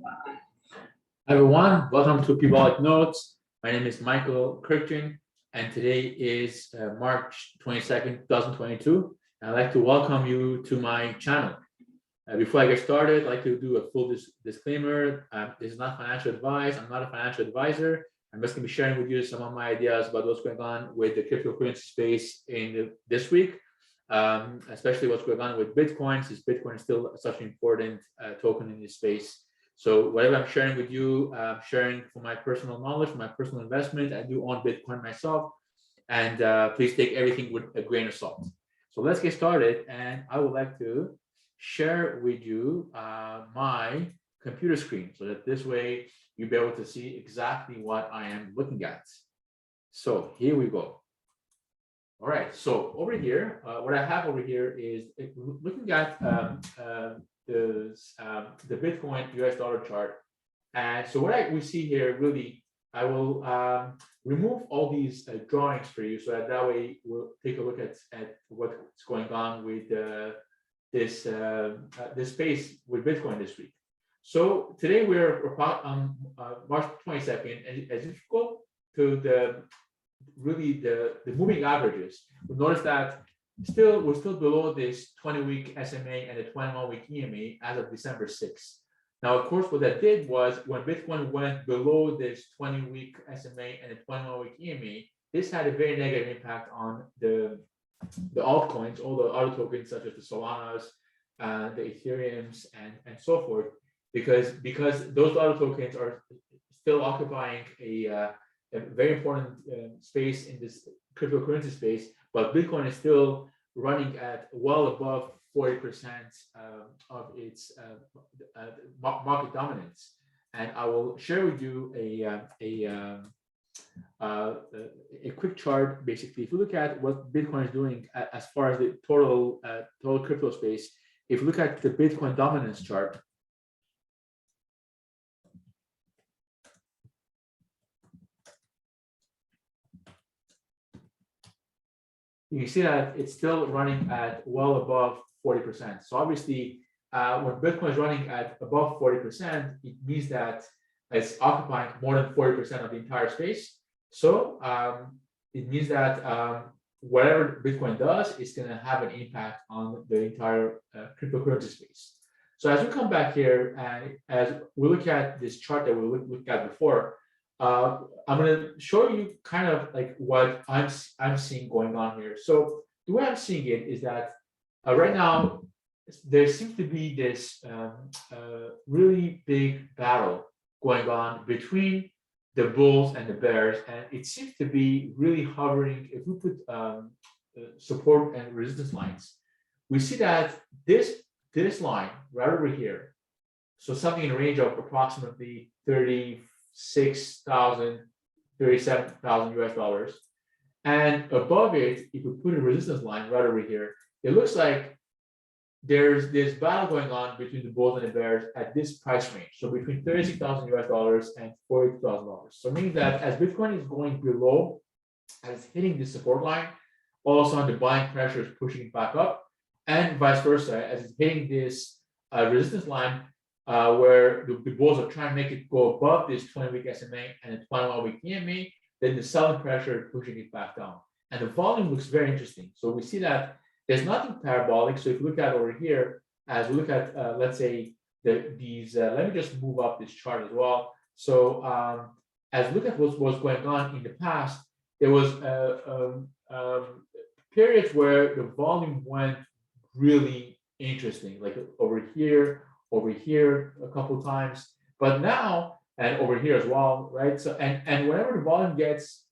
Hi everyone, welcome to Pbolic Notes. My name is Michael Kirkton, and today is March 22nd, 2022. I'd like to welcome you to my channel. Before I get started, I'd like to do a full disclaimer. This is not financial advice. I'm not a financial advisor. I'm just going to be sharing with you some of my ideas about what's going on with the cryptocurrency space in this week, especially what's going on with Bitcoin, since Bitcoin is still such an important token in this space. So whatever I'm sharing with you, I'm sharing from my personal knowledge, from my personal investment. I do own Bitcoin myself, and please take everything with a grain of salt. So let's get started, and I would like to share with you my computer screen so that this way you'll be able to see exactly what I am looking at. So here we go. All right, so over here, what I have over here is looking at the Bitcoin US dollar chart. And so what we see here, really, I will remove all these drawings for you so that way we'll take a look at what's going on with this space with Bitcoin this week. So today we're about on March 22nd, as you go to the moving averages, you'll notice that we're still below this 20-week SMA and the 21-week EMA as of December 6th. Now, of course, what that did was when Bitcoin went below this 20-week SMA and the 21-week EMA, this had a very negative impact on the altcoins, all the other tokens such as the Solanas, the Ethereums, and so forth, because those other tokens are still occupying a very important space in this cryptocurrency space, but Bitcoin is still running at well above 40% of its market dominance. And I will share with you a quick chart. Basically, if you look at what Bitcoin is doing as far as the total crypto space, if you look at the Bitcoin dominance chart, you can see that it's still running at well above 40%. So obviously, when Bitcoin is running at above 40%, it means that it's occupying more than 40% of the entire space. So it means that whatever Bitcoin does is going to have an impact on the entire cryptocurrency space. So as we come back here and as we look at this chart that we looked at before, I'm going to show you kind of like what I'm seeing going on here. So the way I'm seeing it is that right now there seems to be this really big battle going on between the bulls and the bears, and it seems to be really hovering. If we put support and resistance lines, we see that this line right over here, so something in the range of approximately 36,000, 37,000 US dollars. And above it, if we put a resistance line right over here, it looks like there's this battle going on between the bulls and the bears at this price range. So between 36,000 US dollars and $42,000. So meaning that as Bitcoin is going below, as it's hitting the support line, all of a sudden the buying pressure is pushing it back up, and vice versa, as it's hitting this resistance line, where the bulls are trying to make it go above this 20-week SMA and the 21-week EMA, then the selling pressure is pushing it back down. And the volume looks very interesting. So we see that there's nothing parabolic. So if you look at over here, as we look at, let's say, these, let me just move up this chart as well. So as we look at what was going on in the past, there was periods where the volume went really interesting, like over here a couple of times, but now, and over here as well, right? So, and whenever the volume gets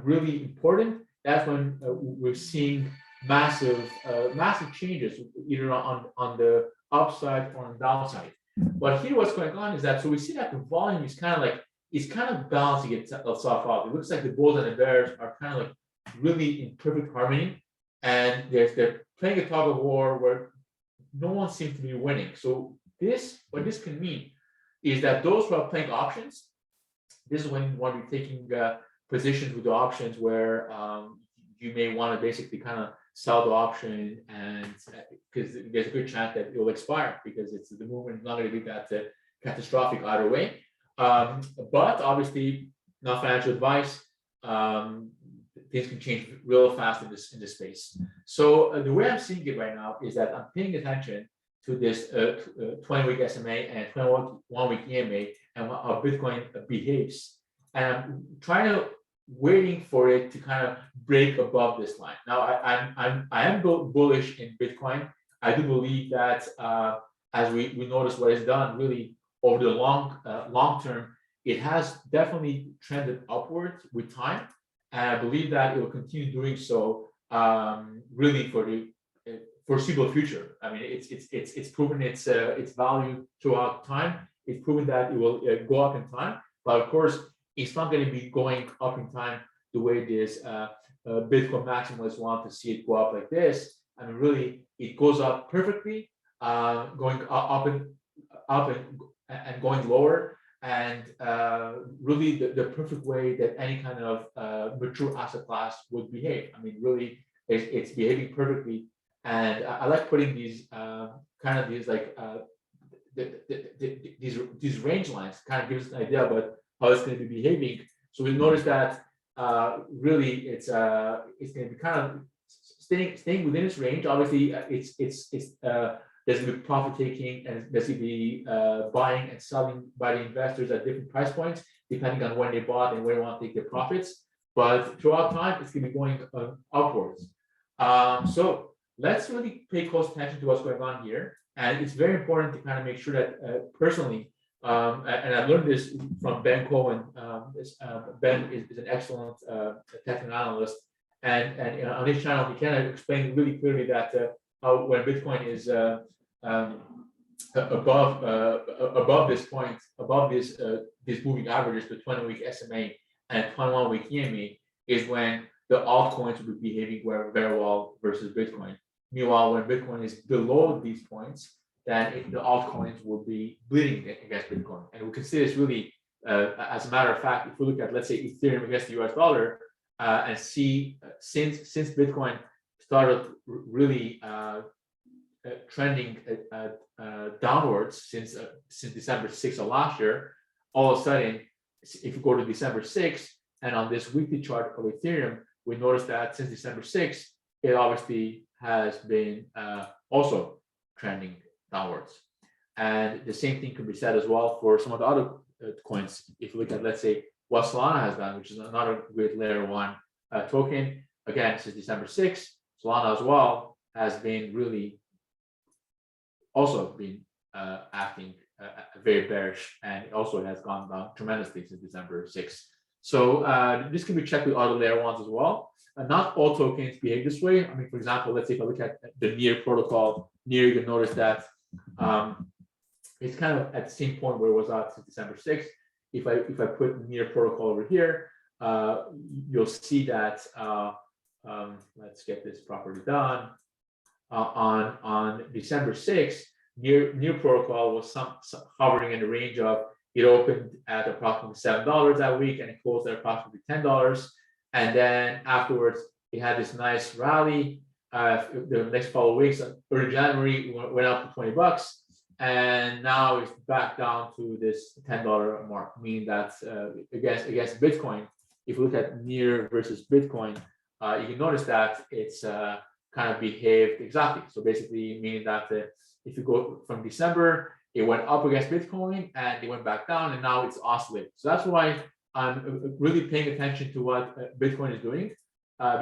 really important, that's when we're seeing massive changes, either on the upside or on the downside. But here, what's going on is that, so we see that the volume is kind of balancing itself out. It looks like the bulls and the bears are kind of like really in perfect harmony, and they're playing a tug of war where no one seems to be winning. So what this can mean is that those who are playing options, this is when you want to be taking positions with the options where you may want to basically kind of sell the option, and because there's a good chance that it will expire because the movement is not going to be that catastrophic either way. But obviously, not financial advice. Things can change real fast in this space. So the way I'm seeing it right now is that I'm paying attention to this 20-week SMA and 21-week EMA and how Bitcoin behaves, and I'm trying to waiting for it to kind of break above this line. Now I am bullish in Bitcoin. I do believe that as we notice what it's done really over the long term, it has definitely trended upwards with time, and I believe that it will continue doing so really for the foreseeable future. I mean, it's proven its value throughout time. It's proven that it will go up in time, but of course, it's not going to be going up in time the way this Bitcoin maximalists want to see it go up like this. I mean, really, it goes up perfectly, going up and going lower, and really the perfect way that any kind of mature asset class would behave. I mean, really, it's behaving perfectly, and I like putting these kind of these like these range lines, kind of gives us an idea about how it's going to be behaving. So we notice that really it's going to be kind of staying within its range. Obviously, there's going to be profit taking, and there's going to be buying and selling by the investors at different price points, depending on when they bought and where they want to take their profits. But throughout time, it's going to be going upwards. So let's really pay close attention to what's going on here. And it's very important to kind of make sure that personally, and I learned this from Ben Cohen. Ben is an excellent technical analyst, and on his channel, he kind of explained really clearly that how when Bitcoin is above this point, above this moving averages, the 20-week SMA and 21-week EMA, is when the altcoins will be behaving very well versus Bitcoin. Meanwhile, when Bitcoin is below these points, then the altcoins will be bleeding against Bitcoin. And we can see this really, as a matter of fact, if we look at, let's say, Ethereum against the US dollar, and see since Bitcoin started really trending downwards since December 6th of last year, all of a sudden, if you go to December 6th, and on this weekly chart of Ethereum, we notice that since December 6th, it obviously has been also trending downwards. And the same thing can be said as well for some of the other coins. If you look at, let's say, what Solana has done, which is another great layer one token, again, since December 6th, Solana as well has been really also been acting very bearish, and it also has gone down tremendously since December 6th. So this can be checked with other layer ones as well. Not all tokens behave this way. I mean, for example, let's say if I look at the Near protocol, Near, you can notice that it's kind of at the same point where it was at since December 6th. If I put Near protocol over here, you'll see that let's get this properly done. On December 6th, Near protocol was hovering in the range of, it opened at approximately $7 that week, and it closed at approximately $10. And then afterwards, it had this nice rally. The next following weeks, early January, went up to $20, and now it's back down to this $10 mark, meaning that against Bitcoin, if you look at Near versus Bitcoin, you can notice that it's kind of behaved exactly. So basically, meaning that if you go from December, it went up against Bitcoin and it went back down, and now it's oscillating. So that's why I'm really paying attention to what Bitcoin is doing,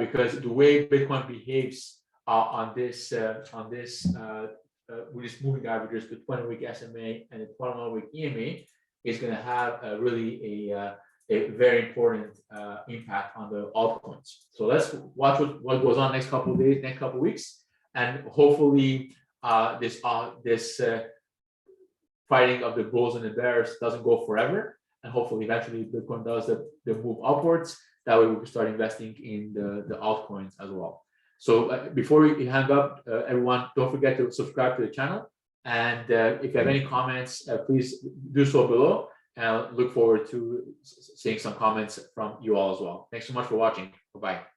because the way Bitcoin behaves on this with its moving averages, the 20-week SMA and the 21-week EMA, is going to have really a very important impact on the altcoins. So let's watch what goes on next couple of days, next couple of weeks, and hopefully this fighting of the bulls and the bears doesn't go forever, and hopefully eventually Bitcoin does the move upwards. That way we can start investing in the altcoins as well. So before we hang up, everyone, don't forget to subscribe to the channel, and if you have any comments, please do so below, and I look forward to seeing some comments from you all as well. Thanks so much for watching. Bye-bye.